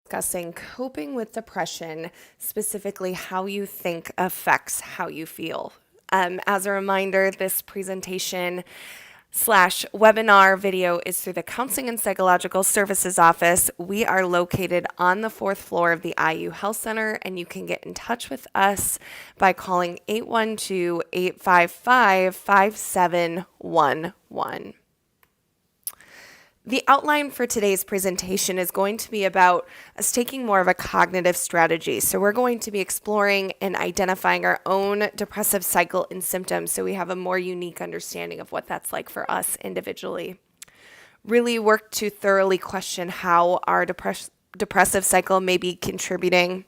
Discussing coping with depression, specifically how you think affects how you feel. As a reminder, this presentation slash webinar video is through the Counseling and Psychological Services Office. We are located on the fourth floor of the IU Health Center, and you can get in touch with us by calling 812-855-5711. The outline for today's presentation is going to be about us taking more of a cognitive strategy. So we're going to be exploring and identifying our own depressive cycle and symptoms so we have a more unique understanding of what that's like for us individually. Really work to thoroughly question how our depressive cycle may be contributing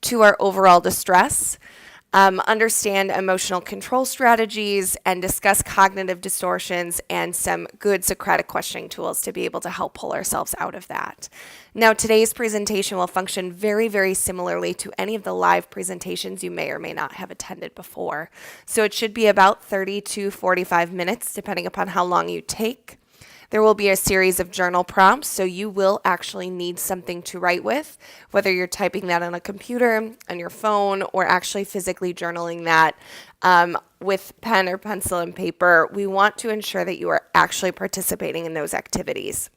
to our overall distress. Understand emotional control strategies, and discuss cognitive distortions and some good Socratic questioning tools to be able to help pull ourselves out of that. Now, today's presentation will function very, very similarly to any of the live presentations you may or may not have attended before. So it should be about 30 to 45 minutes, depending upon how long you take. There will be a series of journal prompts, so you will actually need something to write with, whether you're typing that on a computer, on your phone, or actually physically journaling that with pen or pencil and paper. We want to ensure that you are actually participating in those activities.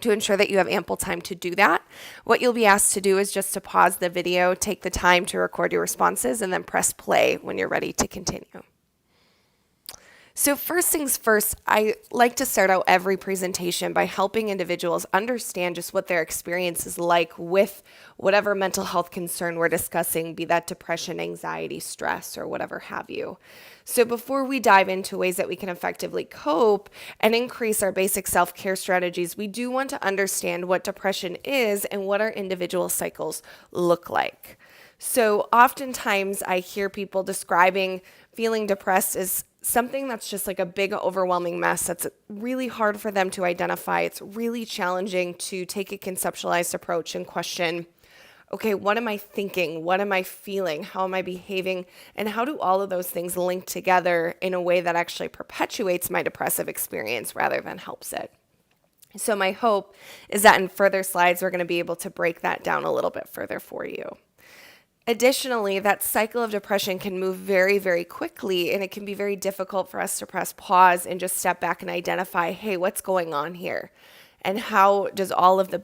To ensure that you have ample time to do that, what you'll be asked to do is just to pause the video, take the time to record your responses, and then press play when you're ready to continue. So first things first, I like to start out every presentation by helping individuals understand just what their experience is like with whatever mental health concern we're discussing, be that depression, anxiety, stress, or whatever have you. So before we dive into ways that we can effectively cope and increase our basic self-care strategies, we do want to understand what depression is and what our individual cycles look like. So oftentimes I hear people describing feeling depressed as something that's just like a big overwhelming mess that's really hard for them to identify. It's really challenging to take a conceptualized approach and question, okay, what am I thinking? What am I feeling? How am I behaving? And how do all of those things link together in a way that actually perpetuates my depressive experience rather than helps it? So my hope is that in further slides, we're going to be able to break that down a little bit further for you. Additionally, that cycle of depression can move very, very quickly, and it can be very difficult for us to press pause and just step back and identify, hey, what's going on here? And how does all of the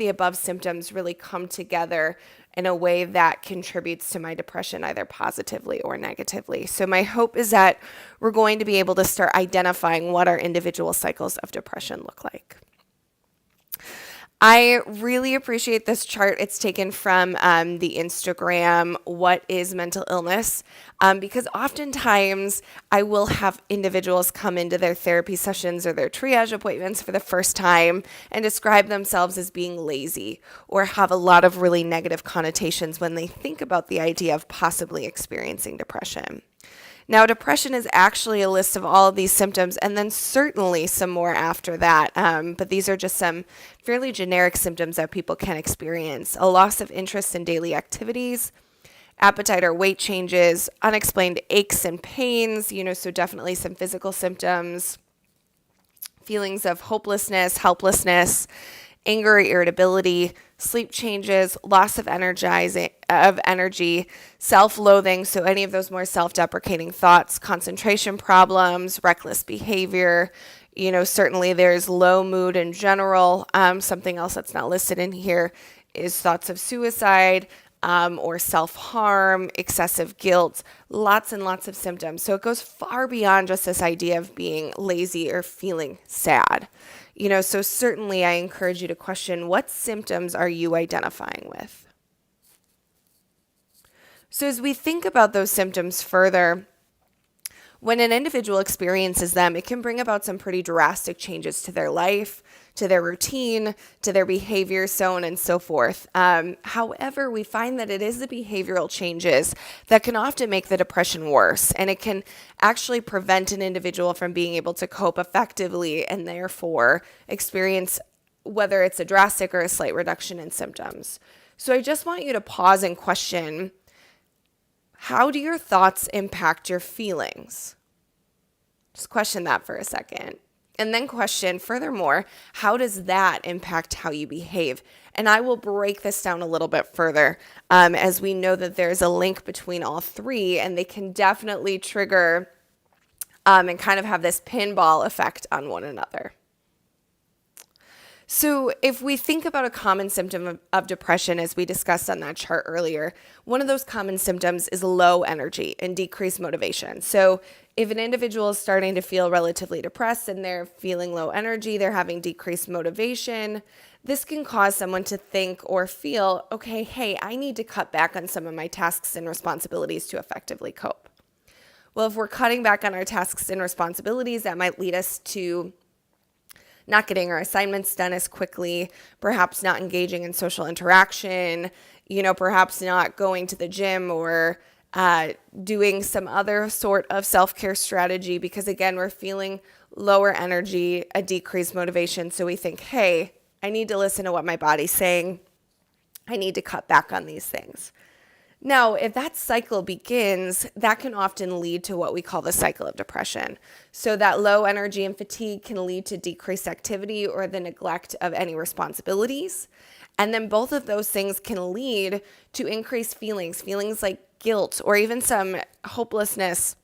above symptoms really come together in a way that contributes to my depression, either positively or negatively? So my hope is that we're going to be able to start identifying what our individual cycles of depression look like. I really appreciate this chart. It's taken from the Instagram, What is Mental Illness? Because oftentimes I will have individuals come into their therapy sessions or their triage appointments for the first time and describe themselves as being lazy or have a lot of really negative connotations when they think about the idea of possibly experiencing depression. Now, depression is actually a list of all of these symptoms, and then certainly some more after that. But these are just some fairly generic symptoms that people can experience. A loss of interest in daily activities, appetite or weight changes, unexplained aches and pains, so definitely some physical symptoms, feelings of hopelessness, helplessness, anger, irritability, sleep changes, loss of energy, self-loathing, so any of those more self-deprecating thoughts, concentration problems, reckless behavior. Certainly there's low mood in general. Something else that's not listed in here is thoughts of suicide or self-harm, excessive guilt, lots and lots of symptoms. So it goes far beyond just this idea of being lazy or feeling sad. So certainly I encourage you to question, what symptoms are you identifying with? So as we think about those symptoms further, when an individual experiences them, it can bring about some pretty drastic changes to their life, to their routine, to their behavior, so on and so forth. However, we find that it is the behavioral changes that can often make the depression worse, and it can actually prevent an individual from being able to cope effectively and therefore experience whether it's a drastic or a slight reduction in symptoms. So I just want you to pause and question, how do your thoughts impact your feelings? Just question that for a second. And then question, furthermore, how does that impact how you behave? And I will break this down a little bit further as we know that there's a link between all three, and they can definitely trigger and kind of have this pinball effect on one another. So if we think about a common symptom of depression, as we discussed on that chart earlier, one of those common symptoms is low energy and decreased motivation. So if an individual is starting to feel relatively depressed and they're feeling low energy, they're having decreased motivation, this can cause someone to think or feel, okay, hey, I need to cut back on some of my tasks and responsibilities to effectively cope. Well, if we're cutting back on our tasks and responsibilities, that might lead us to not getting our assignments done as quickly, perhaps not engaging in social interaction, perhaps not going to the gym or doing some other sort of self-care strategy because, again, we're feeling lower energy, a decreased motivation. So we think, hey, I need to listen to what my body's saying. I need to cut back on these things. Now, if that cycle begins, that can often lead to what we call the cycle of depression. So that low energy and fatigue can lead to decreased activity or the neglect of any responsibilities. And then both of those things can lead to increased feelings like guilt or even some hopelessness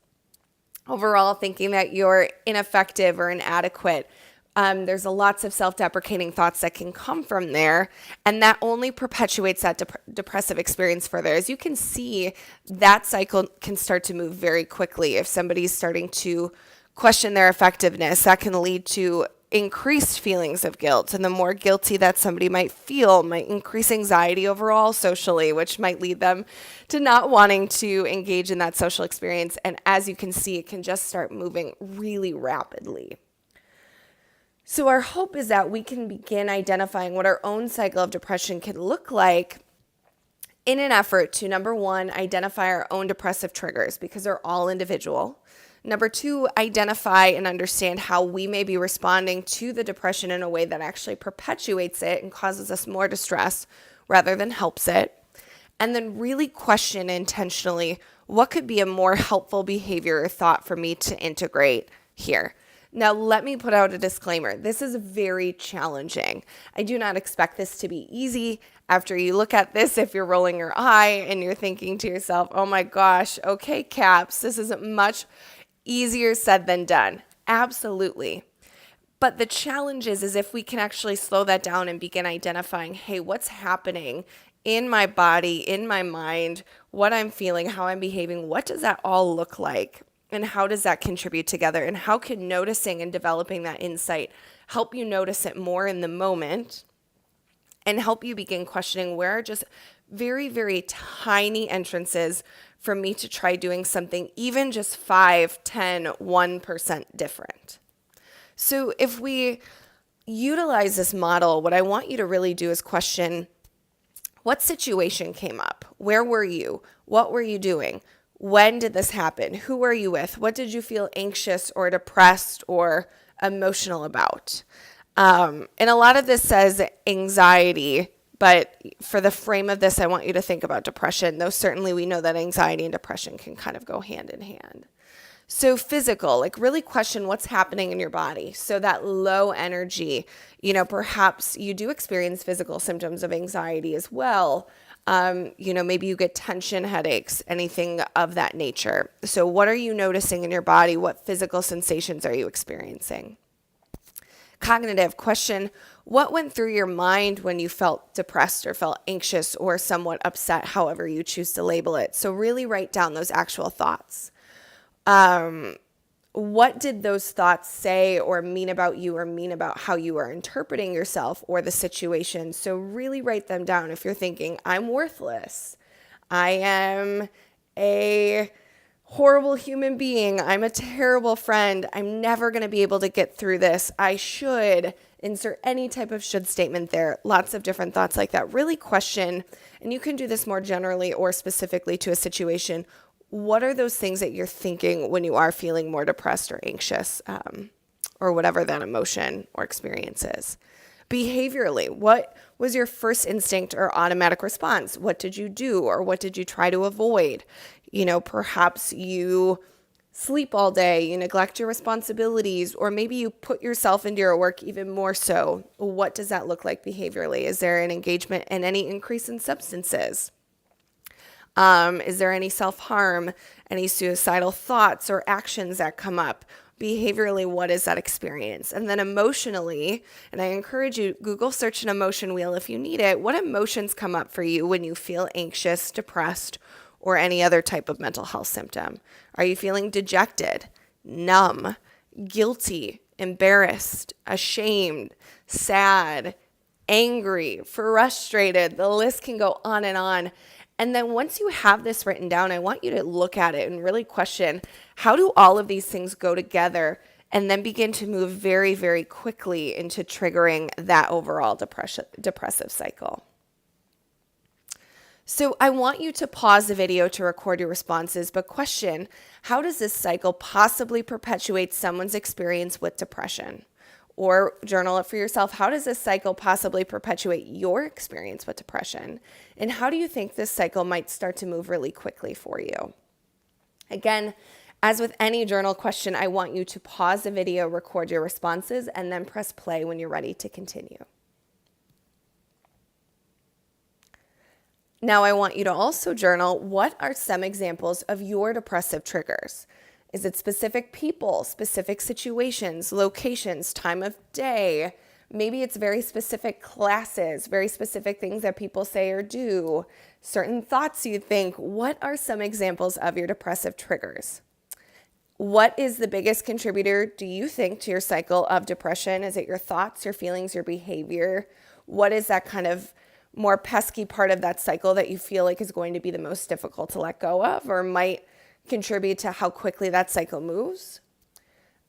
overall, thinking that you're ineffective or inadequate. There's lots of self-deprecating thoughts that can come from there, and that only perpetuates that depressive experience further. As you can see, that cycle can start to move very quickly. If somebody's starting to question their effectiveness, that can lead to increased feelings of guilt, and the more guilty that somebody might feel might increase anxiety overall socially, which might lead them to not wanting to engage in that social experience. And as you can see, it can just start moving really rapidly. So our hope is that we can begin identifying what our own cycle of depression can look like in an effort to, number one, identify our own depressive triggers because they're all individual. Number two, identify and understand how we may be responding to the depression in a way that actually perpetuates it and causes us more distress rather than helps it. And then really question intentionally what could be a more helpful behavior or thought for me to integrate here. Now, let me put out a disclaimer. This is very challenging. I do not expect this to be easy. After you look at this, if you're rolling your eye and you're thinking to yourself, oh my gosh, okay, Caps, this is much easier said than done. Absolutely. But the challenge is if we can actually slow that down and begin identifying, hey, what's happening in my body, in my mind, what I'm feeling, how I'm behaving, what does that all look like? And how does that contribute together? And how can noticing and developing that insight help you notice it more in the moment and help you begin questioning where are just very, very tiny entrances for me to try doing something even just 5, 10, 1% different. So if we utilize this model, what I want you to really do is question what situation came up? Where were you? What were you doing? When did this happen? Who were you with? What did you feel anxious or depressed or emotional about? And a lot of this says anxiety, but for the frame of this, I want you to think about depression, though certainly we know that anxiety and depression can kind of go hand in hand. So physical, like really question what's happening in your body. So that low energy, perhaps you do experience physical symptoms of anxiety as well. Maybe you get tension headaches, anything of that nature. So what are you noticing in your body? What physical sensations are you experiencing? Cognitive question, what went through your mind when you felt depressed or felt anxious or somewhat upset, however you choose to label it? So really write down those actual thoughts. What did those thoughts say or mean about you or mean about how you are interpreting yourself or the situation? So really write them down. If you're thinking, I'm worthless, I am a horrible human being, I'm a terrible friend, I'm never going to be able to get through this, I should, insert any type of should statement there, lots of different thoughts like that. Really question, and you can do this more generally or specifically to a situation. What are those things that you're thinking when you are feeling more depressed or anxious or whatever that emotion or experience is? Behaviorally, what was your first instinct or automatic response? What did you do or what did you try to avoid? Perhaps you sleep all day, you neglect your responsibilities, or maybe you put yourself into your work even more so. What does that look like behaviorally? Is there an engagement and any increase in substances? Is there any self-harm, any suicidal thoughts or actions that come up? Behaviorally, what is that experience? And then emotionally, and I encourage you, Google search an emotion wheel if you need it. What emotions come up for you when you feel anxious, depressed, or any other type of mental health symptom? Are you feeling dejected, numb, guilty, embarrassed, ashamed, sad, angry, frustrated? The list can go on and on. And then once you have this written down, I want you to look at it and really question, how do all of these things go together? And then begin to move very, very quickly into triggering that overall depressive cycle. So I want you to pause the video to record your responses, but question, how does this cycle possibly perpetuate someone's experience with depression? Or journal it for yourself. How does this cycle possibly perpetuate your experience with depression? And how do you think this cycle might start to move really quickly for you? Again, as with any journal question, I want you to pause the video, record your responses, and then press play when you're ready to continue. Now, I want you to also journal, what are some examples of your depressive triggers? Is it specific people, specific situations, locations, time of day? Maybe it's very specific classes, very specific things that people say or do, certain thoughts you think. What are some examples of your depressive triggers? What is the biggest contributor, do you think, to your cycle of depression? Is it your thoughts, your feelings, your behavior? What is that kind of more pesky part of that cycle that you feel like is going to be the most difficult to let go of, or might contribute to how quickly that cycle moves?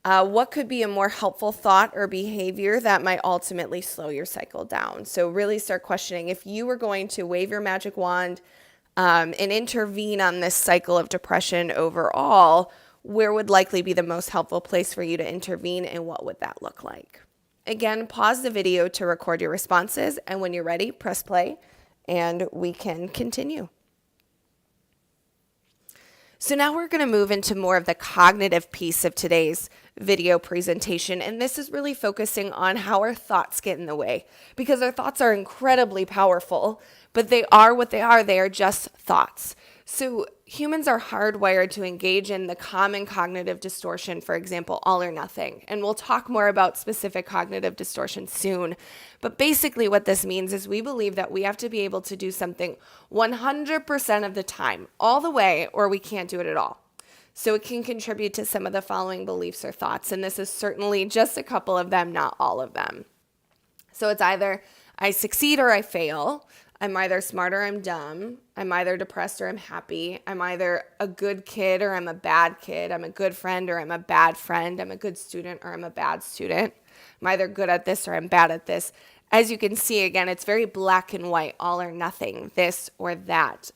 What could be a more helpful thought or behavior that might ultimately slow your cycle down? So really start questioning, if you were going to wave your magic wand and intervene on this cycle of depression overall, where would likely be the most helpful place for you to intervene, and what would that look like? Again, pause the video to record your responses, and when you're ready, press play and we can continue. So now we're going to move into more of the cognitive piece of today's video presentation. And this is really focusing on how our thoughts get in the way, because our thoughts are incredibly powerful, but they are what they are. They are just thoughts. So humans are hardwired to engage in the common cognitive distortion, for example, all or nothing. And we'll talk more about specific cognitive distortion soon. But basically what this means is we believe that we have to be able to do something 100% of the time, all the way, or we can't do it at all. So it can contribute to some of the following beliefs or thoughts. And this is certainly just a couple of them, not all of them. So it's either I succeed or I fail. I'm either smart or I'm dumb. I'm either depressed or I'm happy. I'm either a good kid or I'm a bad kid. I'm a good friend or I'm a bad friend. I'm a good student or I'm a bad student. I'm either good at this or I'm bad at this. As you can see, again, it's very black and white, all or nothing, this or that.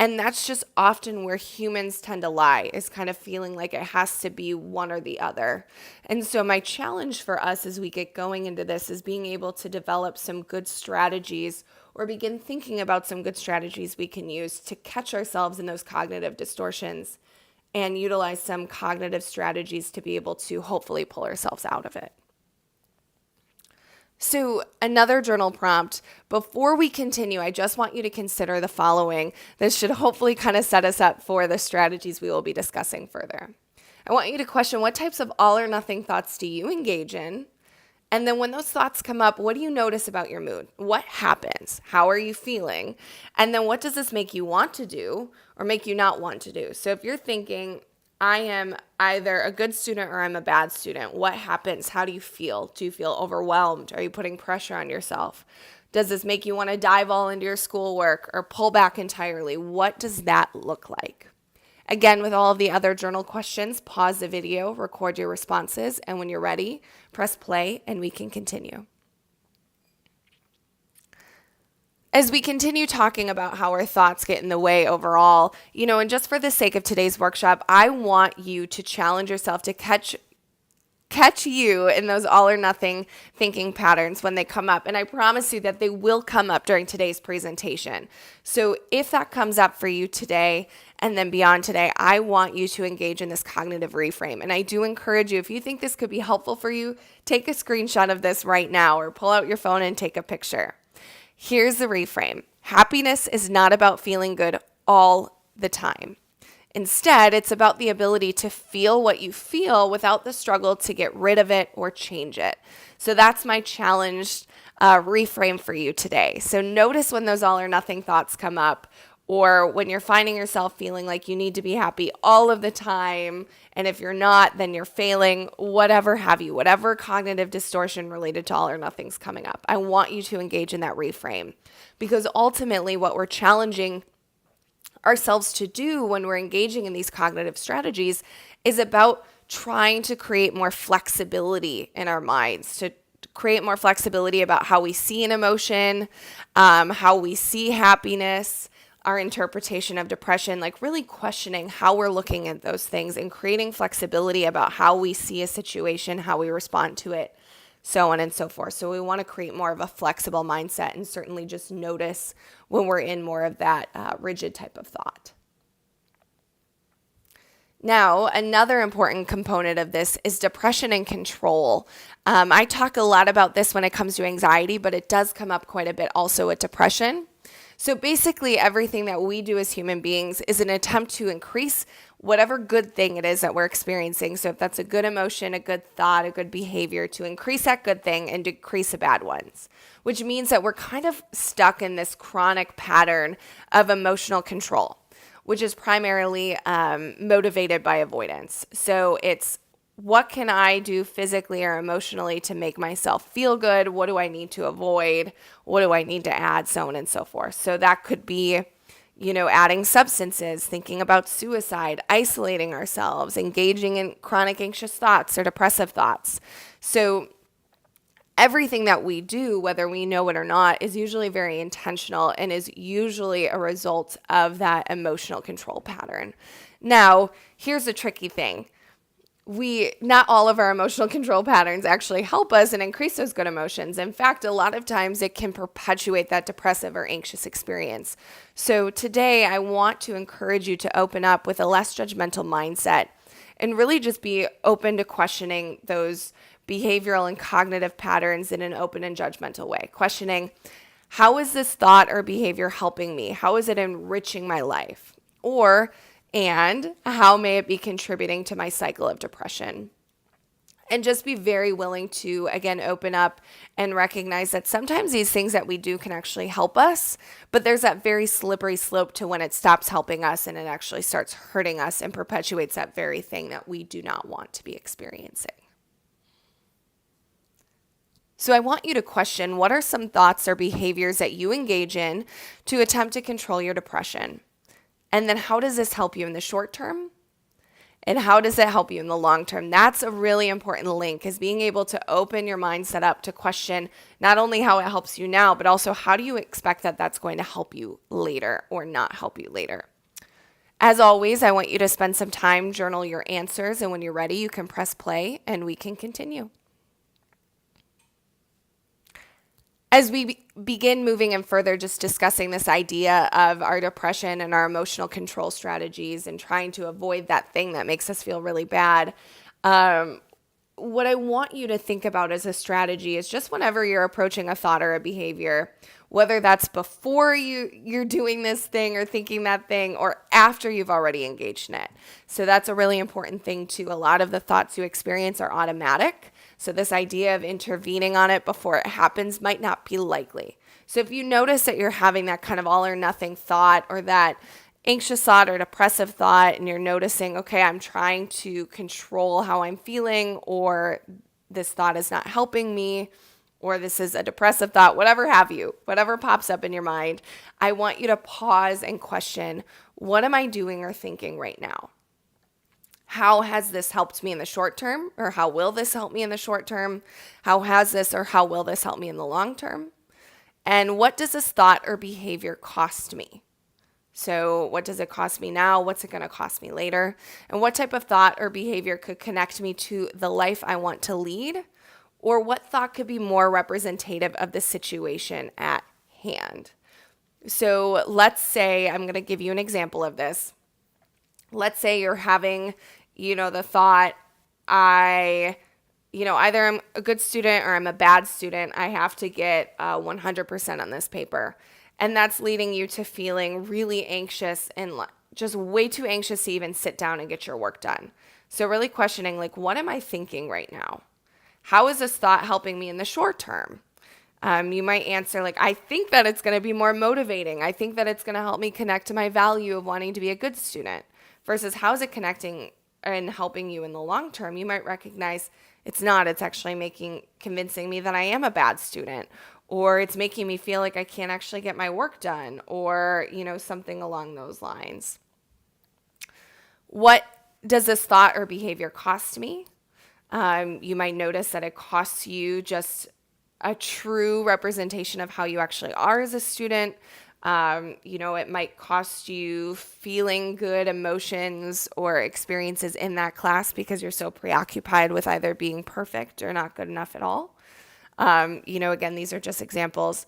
And that's just often where humans tend to lie, is kind of feeling like it has to be one or the other. And so my challenge for us as we get going into this is being able to develop some good strategies, or begin thinking about some good strategies we can use to catch ourselves in those cognitive distortions and utilize some cognitive strategies to be able to hopefully pull ourselves out of it. So another journal prompt, before we continue, I just want you to consider the following. This should hopefully kind of set us up for the strategies we will be discussing further. I want you to question, what types of all or nothing thoughts do you engage in? And then when those thoughts come up, what do you notice about your mood? What happens? How are you feeling? And then what does this make you want to do or make you not want to do? So if you're thinking, I am either a good student or I'm a bad student, what happens? How do you feel? Do you feel overwhelmed? Are you putting pressure on yourself? Does this make you want to dive all into your schoolwork or pull back entirely? What does that look like? Again, with all of the other journal questions, pause the video, record your responses, and when you're ready, press play and we can continue. As we continue talking about how our thoughts get in the way overall, and just for the sake of today's workshop, I want you to challenge yourself to catch catch you in those all or nothing thinking patterns when they come up. And I promise you that they will come up during today's presentation. So if that comes up for you today and then beyond today, I want you to engage in this cognitive reframe. And I do encourage you, if you think this could be helpful for you, take a screenshot of this right now or pull out your phone and take a picture. Here's the reframe. Happiness is not about feeling good all the time. Instead, it's about the ability to feel what you feel without the struggle to get rid of it or change it. So that's my challenge reframe for you today. So notice when those all or nothing thoughts come up, or when you're finding yourself feeling like you need to be happy all of the time, and if you're not, then you're failing, whatever have you, whatever cognitive distortion related to all or nothing's coming up. I want you to engage in that reframe, because ultimately what we're challenging ourselves to do when we're engaging in these cognitive strategies is about trying to create more flexibility in our minds, to create more flexibility about how we see an emotion, how we see happiness, our interpretation of depression, like really questioning how we're looking at those things and creating flexibility about how we see a situation, how we respond to it, so on and so forth. So we want to create more of a flexible mindset and certainly just notice when we're in more of that rigid type of thought. Now, another important component of this is depression and control. I talk a lot about this when it comes to anxiety, but it does come up quite a bit also with depression. So basically, everything that we do as human beings is an attempt to increase whatever good thing it is that we're experiencing. So if that's a good emotion, a good thought, a good behavior, to increase that good thing and decrease the bad ones, which means that we're kind of stuck in this chronic pattern of emotional control, which is primarily motivated by avoidance. So it's, what can I do physically or emotionally to make myself feel good? What do I need to avoid? What do I need to add? So on and so forth. So that could be, adding substances, thinking about suicide, isolating ourselves, engaging in chronic anxious thoughts or depressive thoughts. So everything that we do, whether we know it or not, is usually very intentional and is usually a result of that emotional control pattern. Now, here's the tricky thing. Not all of our emotional control patterns actually help us and increase those good emotions. In fact, a lot of times it can perpetuate that depressive or anxious experience. So today I want to encourage you to open up with a less judgmental mindset and really just be open to questioning those behavioral and cognitive patterns in an open and judgmental way. Questioning, how is this thought or behavior helping me? How is it enriching my life? And how may it be contributing to my cycle of depression? And just be very willing to, again, open up and recognize that sometimes these things that we do can actually help us, but there's that very slippery slope to when it stops helping us and it actually starts hurting us and perpetuates that very thing that we do not want to be experiencing. So I want you to question, what are some thoughts or behaviors that you engage in to attempt to control your depression? And then how does this help you in the short term? And how does it help you in the long term? That's a really important link, is being able to open your mindset up to question not only how it helps you now, but also how do you expect that that's going to help you later or not help you later. As always, I want you to spend some time, journal your answers, and when you're ready, you can press play and we can continue. As we begin moving in further, just discussing this idea of our depression and our emotional control strategies and trying to avoid that thing that makes us feel really bad, what I want you to think about as a strategy is just whenever you're approaching a thought or a behavior, whether that's before you're doing this thing or thinking that thing, or after you've already engaged in it. So that's a really important thing too. A lot of the thoughts you experience are automatic. So this idea of intervening on it before it happens might not be likely. So if you notice that you're having that kind of all or nothing thought or that anxious thought or depressive thought, and you're noticing, okay, I'm trying to control how I'm feeling, or this thought is not helping me, or this is a depressive thought, whatever have you, whatever pops up in your mind, I want you to pause and question, what am I doing or thinking right now? How has this helped me in the short term? Or how will this help me in the short term? How has this or how will this help me in the long term? And what does this thought or behavior cost me? So what does it cost me now? What's it going to cost me later? And what type of thought or behavior could connect me to the life I want to lead? Or what thought could be more representative of the situation at hand? So let's say, I'm going to give you an example of this. Let's say you're having, the thought, either I'm a good student or I'm a bad student. I have to get 100% on this paper. And that's leading you to feeling really anxious and just way too anxious to even sit down and get your work done. So really questioning, what am I thinking right now? How is this thought helping me in the short term? You might answer I think that it's going to be more motivating. I think that it's going to help me connect to my value of wanting to be a good student versus how is it connecting and helping you in the long term? You might recognize it's not. It's actually convincing me that I am a bad student, or it's making me feel like I can't actually get my work done, or, something along those lines. What does this thought or behavior cost me? You might notice that it costs you just a true representation of how you actually are as a student. It might cost you feeling good emotions or experiences in that class because you're so preoccupied with either being perfect or not good enough at all. Again, these are just examples.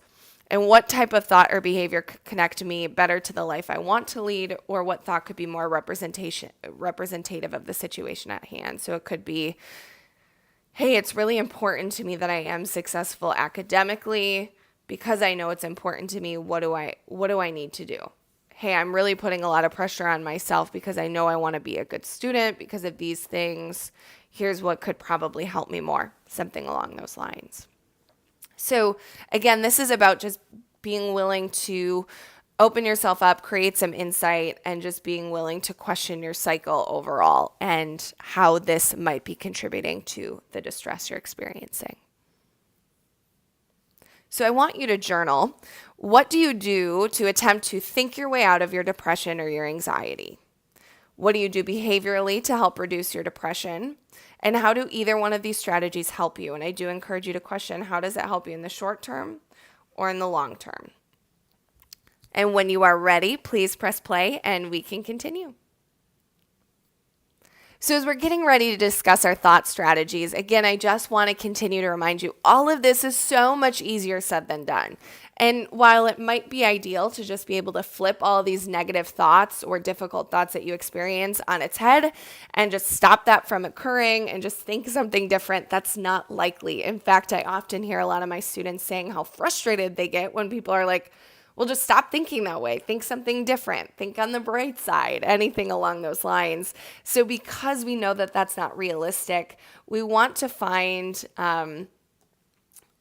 And what type of thought or behavior could connect me better to the life I want to lead, or what thought could be more representative of the situation at hand? So it could be, hey, it's really important to me that I am successful academically. Because I know it's important to me, what do I need to do? Hey, I'm really putting a lot of pressure on myself because I know I want to be a good student because of these things. Here's what could probably help me more, something along those lines. So again, this is about just being willing to open yourself up, create some insight, and just being willing to question your cycle overall and how this might be contributing to the distress you're experiencing. So I want you to journal. What do you do to attempt to think your way out of your depression or your anxiety? What do you do behaviorally to help reduce your depression? And how do either one of these strategies help you? And I do encourage you to question, how does it help you in the short term or in the long term? And when you are ready, please press play and we can continue. So as we're getting ready to discuss our thought strategies, again, I just want to continue to remind you, all of this is so much easier said than done. And while it might be ideal to just be able to flip all these negative thoughts or difficult thoughts that you experience on its head and just stop that from occurring and just think something different, that's not likely. In fact, I often hear a lot of my students saying how frustrated they get when people are like, well, just stop thinking that way. Think something different. Think on the bright side, anything along those lines. So because we know that that's not realistic, we want to find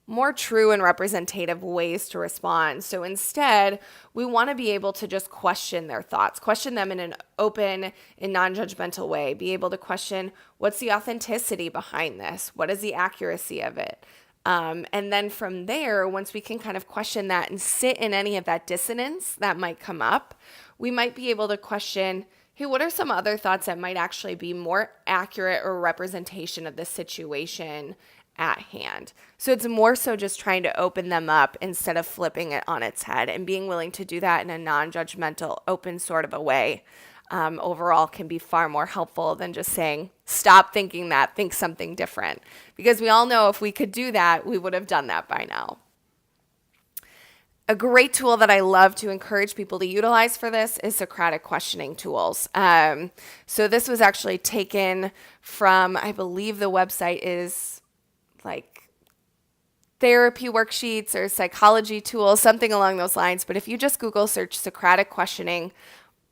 more true and representative ways to respond. So instead, we want to be able to just question their thoughts, question them in an open and non-judgmental way, be able to question, what's the authenticity behind this? What is the accuracy of it? And then from there, once we can kind of question that and sit in any of that dissonance that might come up, we might be able to question, hey, what are some other thoughts that might actually be more accurate or representation of the situation at hand? So it's more so just trying to open them up instead of flipping it on its head, and being willing to do that in a non-judgmental, open sort of a way. Overall can be far more helpful than just saying, stop thinking that, think something different. Because we all know if we could do that, we would have done that by now. A great tool that I love to encourage people to utilize for this is Socratic questioning tools. So this was actually taken from, I believe the website is therapy worksheets or psychology tools, something along those lines. But if you just Google search Socratic questioning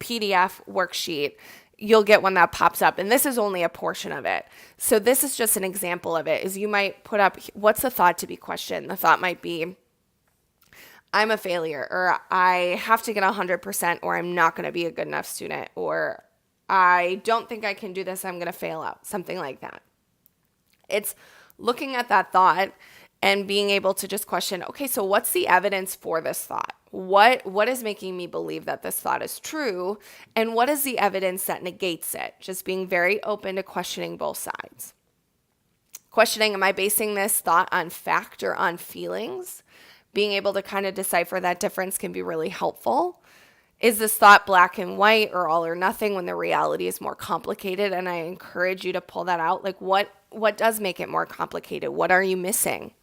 PDF worksheet, you'll get one that pops up. And this is only a portion of it. So this is just an example of it, is you might put up, what's the thought to be questioned? The thought might be, I'm a failure, or I have to get 100%, or I'm not going to be a good enough student, or I don't think I can do this, I'm going to fail out, something like that. It's looking at that thought and being able to just question, okay, so what's the evidence for this thought? What is making me believe that this thought is true? And what is the evidence that negates it? Just being very open to questioning both sides. Questioning, am I basing this thought on fact or on feelings? Being able to kind of decipher that difference can be really helpful. Is this thought black and white or all or nothing when the reality is more complicated? And I encourage you to pull that out. Like what does make it more complicated? What are you missing?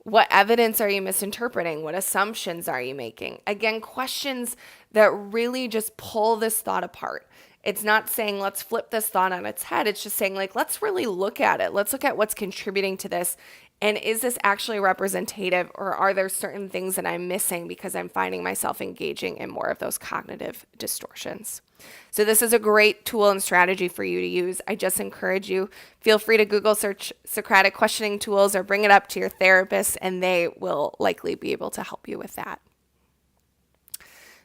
What evidence are you misinterpreting? What assumptions are you making? Again, questions that really just pull this thought apart. It's not saying let's flip this thought on its head. It's just saying like, let's really look at it. Let's look at what's contributing to this. And is this actually representative, or are there certain things that I'm missing because I'm finding myself engaging in more of those cognitive distortions? So this is a great tool and strategy for you to use. I just encourage you, feel free to Google search Socratic questioning tools or bring it up to your therapist, and they will likely be able to help you with that.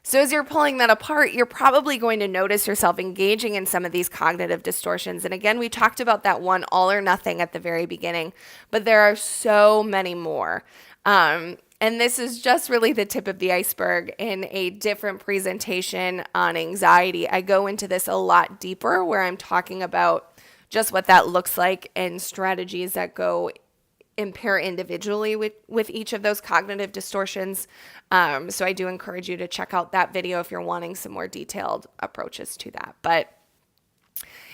So as you're pulling that apart, you're probably going to notice yourself engaging in some of these cognitive distortions. And again, we talked about that one all or nothing at the very beginning, but there are so many more. And this is just really the tip of the iceberg. In a different presentation on anxiety, I go into this a lot deeper, where I'm talking about just what that looks like and strategies that go impair individually with each of those cognitive distortions. So I do encourage you to check out that video if you're wanting some more detailed approaches to that. But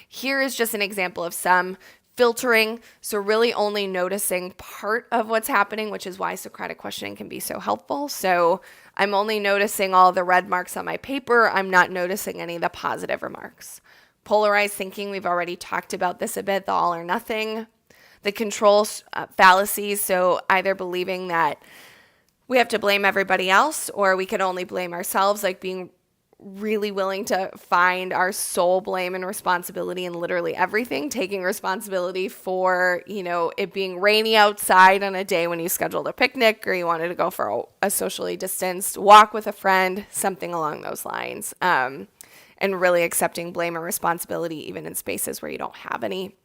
here is just an example of some filtering. So really only noticing part of what's happening, which is why Socratic questioning can be so helpful. So I'm only noticing all the red marks on my paper. I'm not noticing any of the positive remarks. Polarized thinking, we've already talked about this a bit, the all or nothing. The control fallacy, so either believing that we have to blame everybody else or we can only blame ourselves, like being really willing to find our sole blame and responsibility in literally everything, taking responsibility for, it being rainy outside on a day when you scheduled a picnic or you wanted to go for a socially distanced walk with a friend, something along those lines, and really accepting blame and responsibility even in spaces where you don't have any.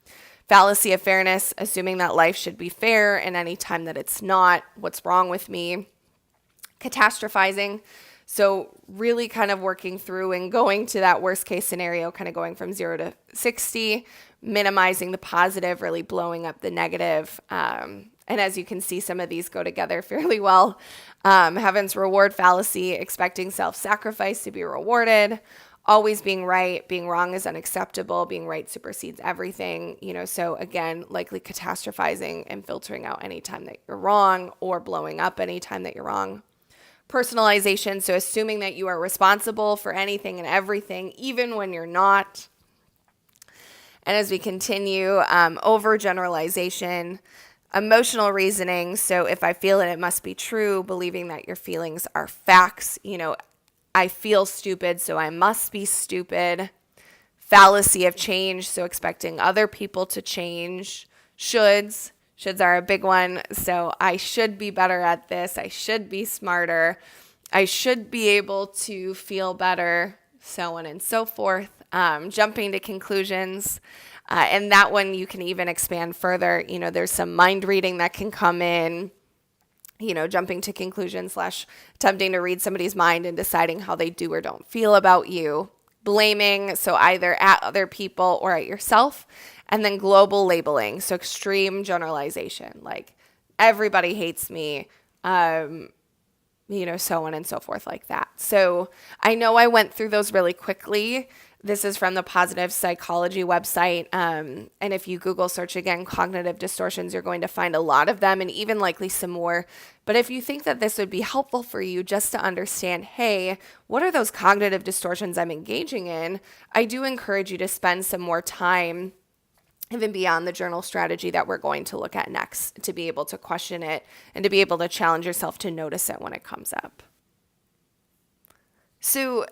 Fallacy of fairness, assuming that life should be fair, and any time that it's not, what's wrong with me? Catastrophizing, so really kind of working through and going to that worst case scenario, kind of going from 0 to 60, minimizing the positive, really blowing up the negative. And as you can see, some of these go together fairly well. Heaven's reward fallacy, expecting self-sacrifice to be rewarded. Always being right, being wrong is unacceptable, being right supersedes everything, so again, likely catastrophizing and filtering out any time that you're wrong or blowing up any time that you're wrong. Personalization, so assuming that you are responsible for anything and everything, even when you're not. And as we continue, overgeneralization. Emotional reasoning, so if I feel it, it must be true, believing that your feelings are facts, I feel stupid, so I must be stupid. Fallacy of change, so expecting other people to change. Shoulds are a big one. So I should be better at this. I should be smarter. I should be able to feel better, so on and so forth. Jumping to conclusions. And that one you can even expand further. There's some mind reading that can come in. Jumping to conclusions / attempting to read somebody's mind and deciding how they do or don't feel about you. Blaming, so either at other people or at yourself. And then global labeling, so extreme generalization, like everybody hates me, so on and so forth like that. So I know I went through those really quickly. This is from the Positive Psychology website. And if you Google search again, cognitive distortions, you're going to find a lot of them and even likely some more. But if you think that this would be helpful for you just to understand, hey, what are those cognitive distortions I'm engaging in? I do encourage you to spend some more time even beyond the journal strategy that we're going to look at next to be able to question it and to be able to challenge yourself to notice it when it comes up. So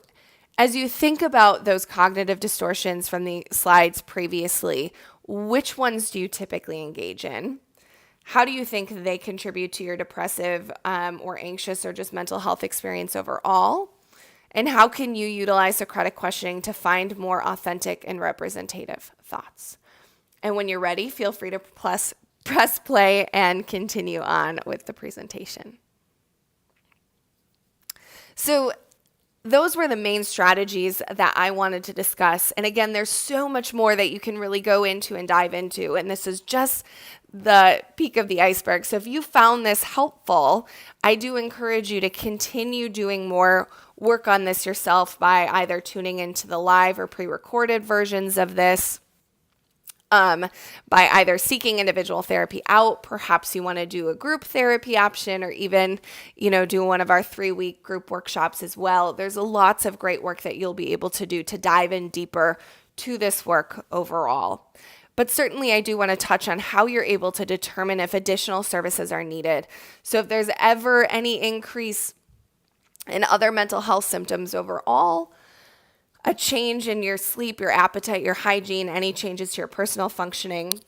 as you think about those cognitive distortions from the slides previously, which ones do you typically engage in? How do you think they contribute to your depressive or anxious or just mental health experience overall? And how can you utilize Socratic questioning to find more authentic and representative thoughts? And when you're ready, feel free to press play and continue on with the presentation. So those were the main strategies that I wanted to discuss. And again, there's so much more that you can really go into and dive into. And this is just the peak of the iceberg. So if you found this helpful, I do encourage you to continue doing more work on this yourself by either tuning into the live or pre-recorded versions of this. By either seeking individual therapy out, perhaps you want to do a group therapy option, or even, do one of our 3-week group workshops as well. There's lots of great work that you'll be able to do to dive in deeper to this work overall. But certainly I do want to touch on how you're able to determine if additional services are needed. So if there's ever any increase in other mental health symptoms overall, a change in your sleep, your appetite, your hygiene, any changes to your personal functioning,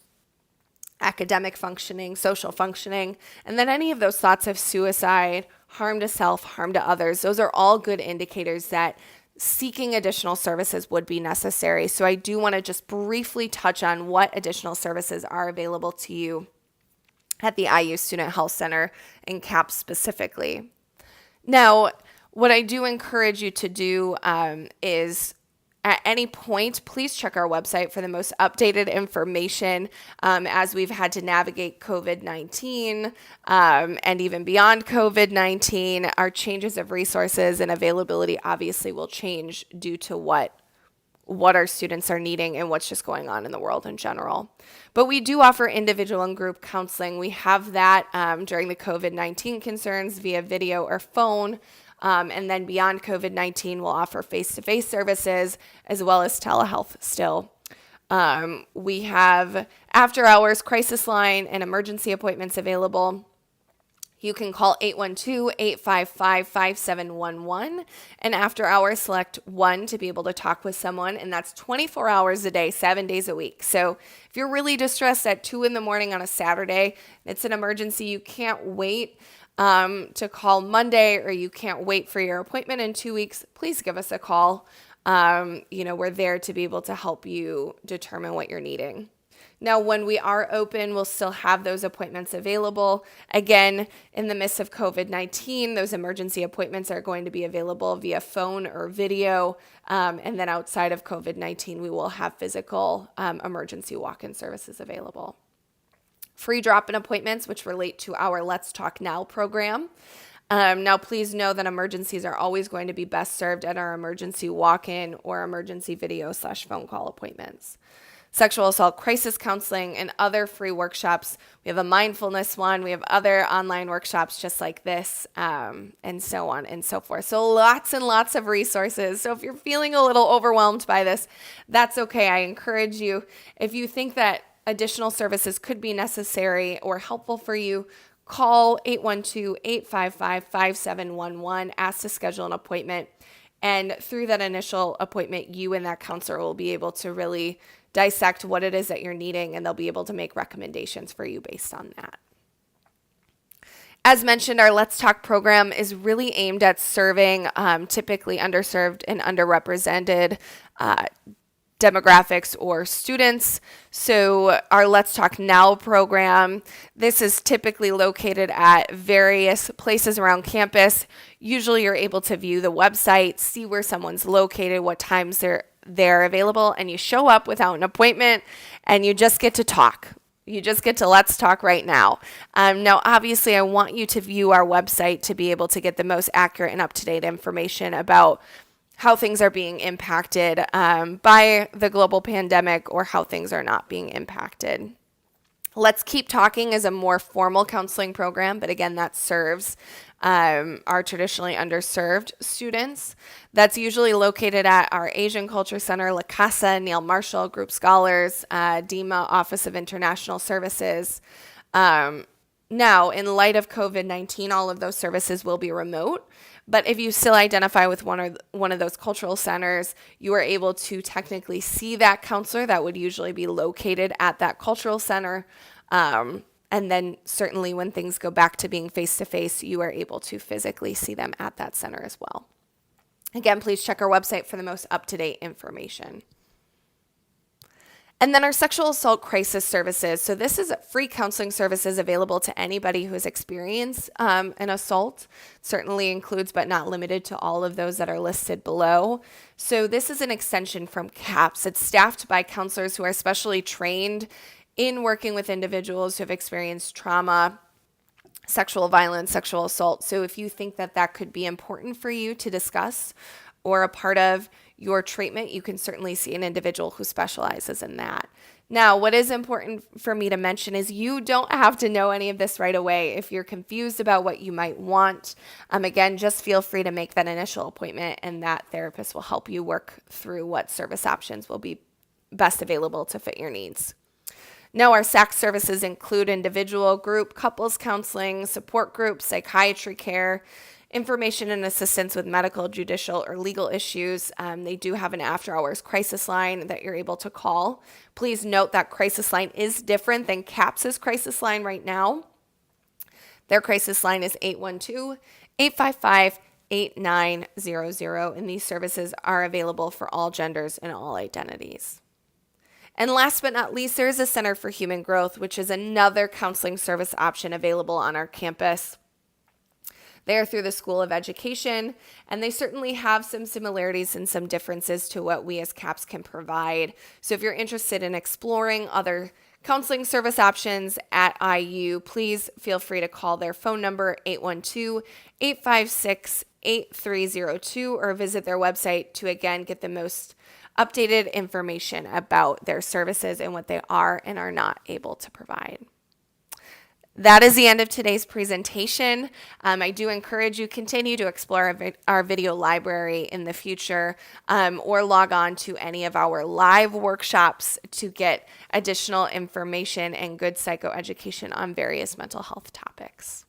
academic functioning, social functioning, and then any of those thoughts of suicide, harm to self, harm to others, those are all good indicators that seeking additional services would be necessary. So I do want to just briefly touch on what additional services are available to you at the IU Student Health Center and CAP specifically. Now, what I do encourage you to do is at any point, please check our website for the most updated information as we've had to navigate COVID-19 and even beyond COVID-19. Our changes of resources and availability obviously will change due to what our students are needing and what's just going on in the world in general. But we do offer individual and group counseling. We have that during the COVID-19 concerns via video or phone. And then beyond COVID-19, we'll offer face-to-face services as well as telehealth still. We have after-hours crisis line and emergency appointments available. You can call 812-855-5711 and after hours select 1 to be able to talk with someone, and that's 24 hours a day, 7 days a week. So if you're really distressed at 2 a.m. on a Saturday, it's an emergency, you can't wait to call Monday, or you can't wait for your appointment in 2 weeks, please give us a call. We're there to be able to help you determine what you're needing. Now, when we are open, we'll still have those appointments available. Again, in the midst of COVID-19, those emergency appointments are going to be available via phone or video. And then outside of COVID-19, we will have physical emergency walk-in services available. Free drop-in appointments, which relate to our Let's Talk Now program. Now, please know that emergencies are always going to be best served at our emergency walk-in or emergency video/phone call appointments. Sexual assault crisis counseling and other free workshops. We have a mindfulness one. We have other online workshops just like this, and so on and so forth. So lots and lots of resources. So if you're feeling a little overwhelmed by this, that's okay. I encourage you, if you think that additional services could be necessary or helpful for you, call 812-855-5711, ask to schedule an appointment. And through that initial appointment, you and that counselor will be able to really dissect what it is that you're needing, and they'll be able to make recommendations for you based on that. As mentioned, our Let's Talk program is really aimed at serving typically underserved and underrepresented demographics or students. So our Let's Talk Now program, this is typically located at various places around campus. Usually you're able to view the website, see where someone's located, what times they're available, and you show up without an appointment and you just get to talk. You just get to let's talk right now. Now, obviously, I want you to view our website to be able to get the most accurate and up-to-date information about how things are being impacted by the global pandemic or how things are not being impacted. Let's Keep Talking is a more formal counseling program, but again, that serves our traditionally underserved students. That's usually located at our Asian Culture Center, La Casa, Neil Marshall, Group Scholars, DEMA, Office of International Services. Now, in light of COVID-19, all of those services will be remote. But if you still identify with one of those cultural centers, you are able to technically see that counselor that would usually be located at that cultural center. And then certainly when things go back to being face-to-face, you are able to physically see them at that center as well. Again, please check our website for the most up-to-date information. And then our sexual assault crisis services. So this is free counseling services available to anybody who has experienced an assault. Certainly includes, but not limited to, all of those that are listed below. So this is an extension from CAPS. It's staffed by counselors who are specially trained in working with individuals who have experienced trauma, sexual violence, sexual assault. So if you think that that could be important for you to discuss or a part of your treatment, you can certainly see an individual who specializes in that. Now, what is important for me to mention is you don't have to know any of this right away. If you're confused about what you might want, again, just feel free to make that initial appointment, and that therapist will help you work through what service options will be best available to fit your needs. Now, our SAC services include individual, group, couples counseling, support groups, psychiatry care, information and assistance with medical, judicial, or legal issues. They do have an after-hours crisis line that you're able to call. Please note that crisis line is different than CAPS's crisis line right now. Their crisis line is 812-855-8900, and these services are available for all genders and all identities. And last but not least, there is a Center for Human Growth, which is another counseling service option available on our campus. They are through the School of Education, and they certainly have some similarities and some differences to what we as CAPS can provide. So if you're interested in exploring other counseling service options at IU, please feel free to call their phone number, 812-856-8302, or visit their website to, again, get the most updated information about their services and what they are and are not able to provide. That is the end of today's presentation. I do encourage you continue to explore our video library in the future, or log on to any of our live workshops to get additional information and good psychoeducation on various mental health topics.